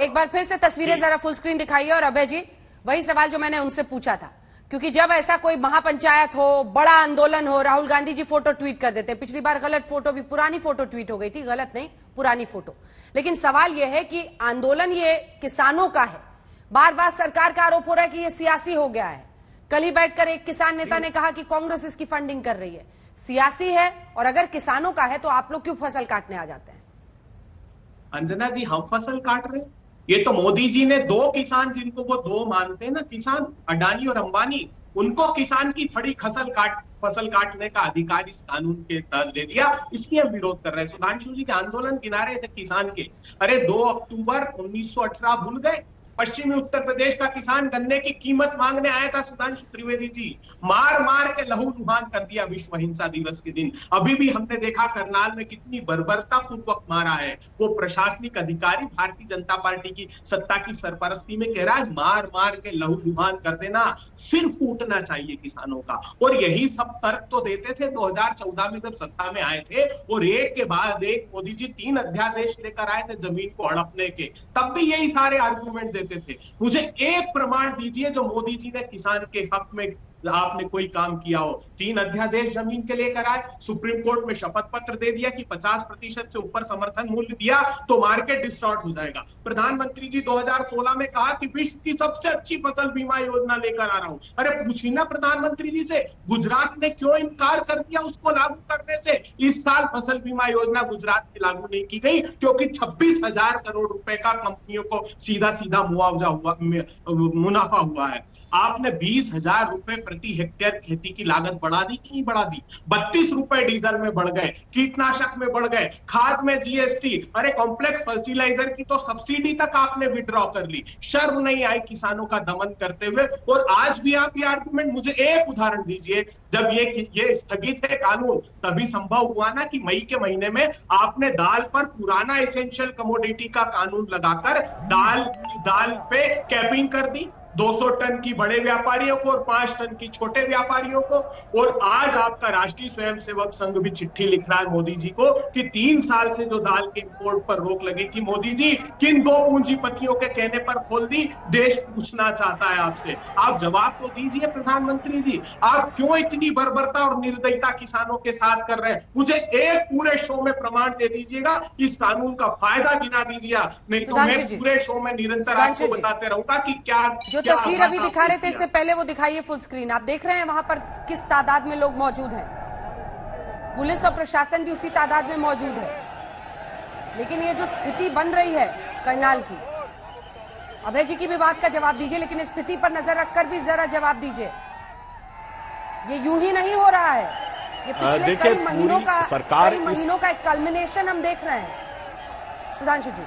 एक बार फिर से तस्वीरें जरा फुल स्क्रीन दिखाइए। और अभय जी, वही सवाल जो मैंने उनसे पूछा था, क्योंकि जब ऐसा कोई महापंचायत हो, बड़ा आंदोलन हो, राहुल गांधी जी फोटो ट्वीट कर देते हैं। पिछली बार गलत फोटो भी, पुरानी फोटो ट्वीट हो गई थी, गलत नहीं, पुरानी फोटो। लेकिन सवाल यह है कि आंदोलन ये किसानों का है। बार बार सरकार का आरोप हो रहा है कि ये सियासी हो गया है। कल ही बैठकर एक किसान नेता ने कहा कि कांग्रेस इसकी फंडिंग कर रही है। सियासी है, और अगर किसानों का है तो आप लोग क्यों फसल काटने आ जाते हैं? अंजना जी, हम फसल काट रहे हैं? ये तो मोदी जी ने दो किसान, जिनको वो दो मानते हैं ना किसान, अडानी और अंबानी, उनको किसान की फड़ी फसल काटने का अधिकार इस कानून के तहत दे दिया। इसलिए हम विरोध कर रहे हैं। सुधांशु जी के आंदोलन किना रहे थे किसान के। अरे 2 अक्टूबर 1918 भूल गए? पश्चिमी उत्तर प्रदेश का किसान गन्ने की कीमत मांगने आया था सुधांशु त्रिवेदी जी, मार मार के लहूलुहान कर दिया विश्व हिंसा दिवस के दिन। अभी भी हमने देखा करनाल में कितनी बर्बरता पूर्वक मारा है। वो प्रशासनिक अधिकारी भारतीय जनता पार्टी की सत्ता की सरपरस्ती में कह रहा है मार मार के लहूलुहान कर देना, सिर फूटना चाहिए किसानों का। और यही सब तर्क तो देते थे 2014 में जब सत्ता में आए थे। और एक के बाद एक मोदी जी 3 अध्यादेश लेकर आए थे जमीन को हड़पने के, तब भी यही सारे आर्गुमेंट देते थे। मुझे एक प्रमाण दीजिए जो मोदी जी ने किसान के हक में आपने कोई काम किया हो। 3 अध्यादेश जमीन के लेकर आए, सुप्रीम कोर्ट में शपथ पत्र दे दिया कि 50% से ऊपर समर्थन मूल्य दिया तो मार्केट डिस्टॉर्ट हो जाएगा। प्रधानमंत्री जी 2016 में कहा कि विश्व की सबसे अच्छी फसल बीमा योजना लेकर आ रहा हूं। अरे पूछी ना प्रधानमंत्री जी से, गुजरात ने क्यों इनकार कर दिया उसको लागू करने से? इस साल फसल बीमा योजना गुजरात में लागू नहीं की गई क्योंकि 26,000 करोड़ रुपए का कंपनियों को सीधा सीधा मुआवजा हुआ, मुनाफा हुआ है। आपने 20,000 रुपए प्रति हेक्टेयर खेती की लागत बढ़ा दी कि नहीं बढ़ा दी? 32 रुपए डीजल में बढ़ गए, कीटनाशक में बढ़ गए, खाद में जीएसटी, अरे कॉम्प्लेक्स फर्टिलाइजर की तो सब्सिडी तक आपने विड्रॉ कर ली। शर्म नहीं आई किसानों का दमन करते हुए? और आज भी आप ये आर्गुमेंट, मुझे एक उदाहरण दीजिए, जब ये स्थगित है कानून, तभी संभव हुआ ना कि मई के महीने में आपने दाल पर पुराना एसेंशियल कमोडिटी का कानून लगाकर दाल पे कैपिंग कर दी, 200 टन की बड़े व्यापारियों को और 5 टन की छोटे व्यापारियों को। और आज आपका राष्ट्रीय स्वयंसेवक संघ भी चिट्ठी लिख रहा है मोदी जी को कि 3 साल से जो दाल के इंपोर्ट पर रोक लगी थी, मोदी जी किन 2 पूंजीपतियों के कहने पर खोल दी? देश पूछना चाहता है आपसे। आप जवाब तो दीजिए प्रधानमंत्री जी, आप क्यों इतनी बर्बरता और निर्दयता किसानों के साथ कर रहे हैं? मुझे एक पूरे शो में प्रमाण दे दीजिएगा, इस कानून का फायदा गिना दीजिएगा, नहीं तो मैं पूरे शो में निरंतर आपको बताते रहूंगा कि क्या तस्वीर अभी दिखा रहे थे, इससे पहले वो दिखाइए फुल स्क्रीन। आप देख रहे हैं वहां पर किस तादाद में लोग मौजूद हैं। पुलिस और प्रशासन भी उसी तादाद में मौजूद है। लेकिन ये जो स्थिति बन रही है करनाल की, अभय जी की भी बात का जवाब दीजिए, लेकिन इस स्थिति पर नजर रखकर भी जरा जवाब दीजिए। ये यूं ही नहीं हो रहा है, ये पिछले कई महीनों का एक कल्मिनेशन हम देख रहे हैं। सुधांशु जी।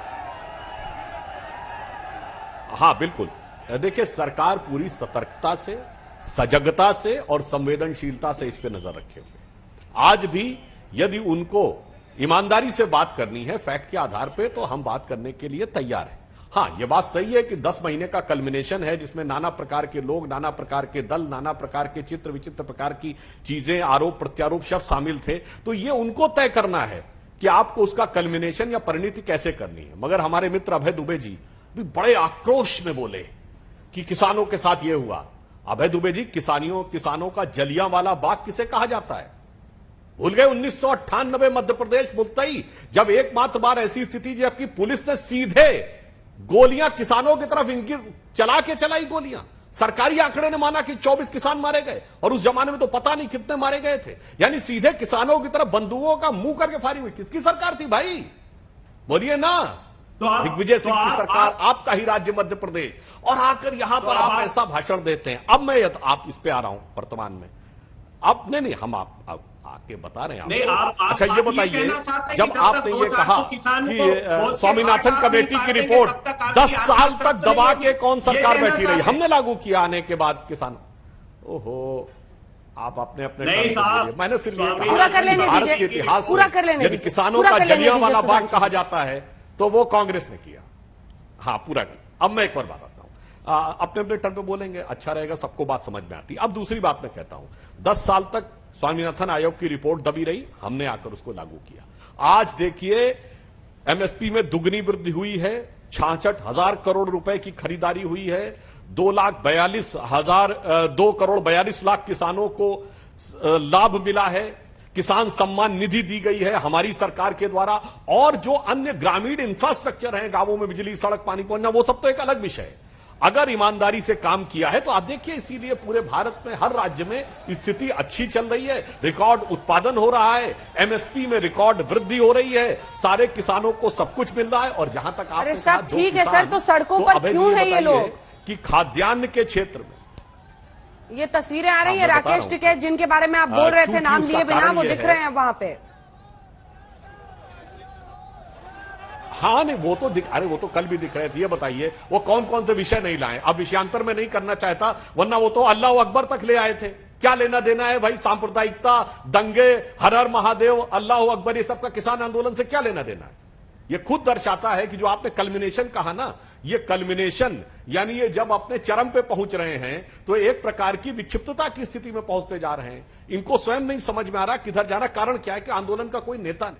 हाँ बिल्कुल, देखिए सरकार पूरी सतर्कता से, सजगता से और संवेदनशीलता से इस पे नजर रखे हुए। आज भी यदि उनको ईमानदारी से बात करनी है फैक्ट के आधार पे, तो हम बात करने के लिए तैयार हैं। हाँ, यह बात सही है कि 10 महीने का कल्मिनेशन है जिसमें नाना प्रकार के लोग, नाना प्रकार के दल, नाना प्रकार के चित्र विचित्र प्रकार की चीजें, आरोप प्रत्यारोप शब्द शामिल थे। तो ये उनको तय करना है कि आपको उसका कल्मिनेशन या परिणति कैसे करनी है। मगर हमारे मित्र अभय दुबे जी भी बड़े आक्रोश में बोले कि किसानों के साथ यह हुआ। अभय दुबे जी, किसानों का जलियांवाला बाग किसे कहा जाता है? भूल गए 1998 मध्य प्रदेश मुल्तई, जब एकमात्र बार ऐसी स्थिति जबकि पुलिस ने सीधे गोलियां किसानों की तरफ इनकी चलाई गोलियां। सरकारी आंकड़े ने माना कि 24 किसान मारे गए, और उस जमाने में तो पता नहीं कितने मारे गए थे। यानी सीधे किसानों की तरफ बंदूकों का मुंह करके फायरिंग हुई। किसकी सरकार थी भाई? बोलिए ना। दिग्विजय सिंह की सरकार, आपका ही राज्य मध्य प्रदेश, और आकर यहां पर आप ऐसा भाषण देते हैं। अब मैं आप इस पे आ रहा हूं वर्तमान में। अब नहीं, हम आप आके बता रहे हैं आप। अच्छा ये बताइए, जब आपने ये कहा कि स्वामीनाथन कमेटी की रिपोर्ट 10 साल तक दबा के कौन सरकार बैठी रही, हमने लागू किया आने के बाद किसान, ओहो आप अपने मैंने सिर्फ ये कहा भारत के इतिहास में यदि किसानों का जलियांवाला बाग कहा जाता है तो वो कांग्रेस ने किया। हाँ पूरा कर। अब मैं एक और बात आता हूं, अपने अपने टर्म पे बोलेंगे, अच्छा रहेगा, सबको बात समझ में आती। अब दूसरी बात मैं कहता हूं, 10 साल तक स्वामीनाथन आयोग की रिपोर्ट दबी रही, हमने आकर उसको लागू किया। आज देखिए एमएसपी में दुगनी वृद्धि हुई है, 66,000 करोड़ रुपए की खरीदारी हुई है। 2,42,लाख किसानों को लाभ मिला है। किसान सम्मान निधि दी गई है हमारी सरकार के द्वारा। और जो अन्य ग्रामीण इंफ्रास्ट्रक्चर है, गांवों में बिजली, सड़क, पानी पहुंचना, वो सब तो एक अलग विषय है। अगर ईमानदारी से काम किया है तो आप देखिए, इसीलिए पूरे भारत में हर राज्य में स्थिति अच्छी चल रही है। रिकॉर्ड उत्पादन हो रहा है, एमएसपी में रिकॉर्ड वृद्धि हो रही है, सारे किसानों को सब कुछ मिल रहा है। और जहां तक आपने अरे सब ठीक है सर, तो सड़कों पर क्यों है ये लोग? कि खाद्यान्न के क्षेत्र में ये तस्वीरें आ रही है राकेश टिकैत जिनके बारे में आप बोल रहे थे नाम लिए बिना, वो दिख रहे हैं वहां पे। हाँ नहीं, वो तो अरे वो तो कल भी दिख रहे थे। ये बताइए वो कौन कौन से विषय नहीं लाए? अब विषयांतर में नहीं करना चाहता, वरना वो तो अल्लाह अकबर तक ले आए थे। क्या लेना देना है भाई? सांप्रदायिकता, दंगे, हर हर महादेव, अल्लाह अकबर, ये सबका किसान आंदोलन से क्या लेना देना है? ये खुद दर्शाता है कि जो आपने कल्मिनेशन कहा ना, ये कल्मिनेशन यानी ये जब अपने चरम पे पहुंच रहे हैं तो एक प्रकार की विक्षिप्तता की स्थिति में पहुंचते जा रहे हैं। इनको स्वयं नहीं समझ में आ रहा किधर जाना। कारण क्या है कि आंदोलन का कोई नेता नहीं।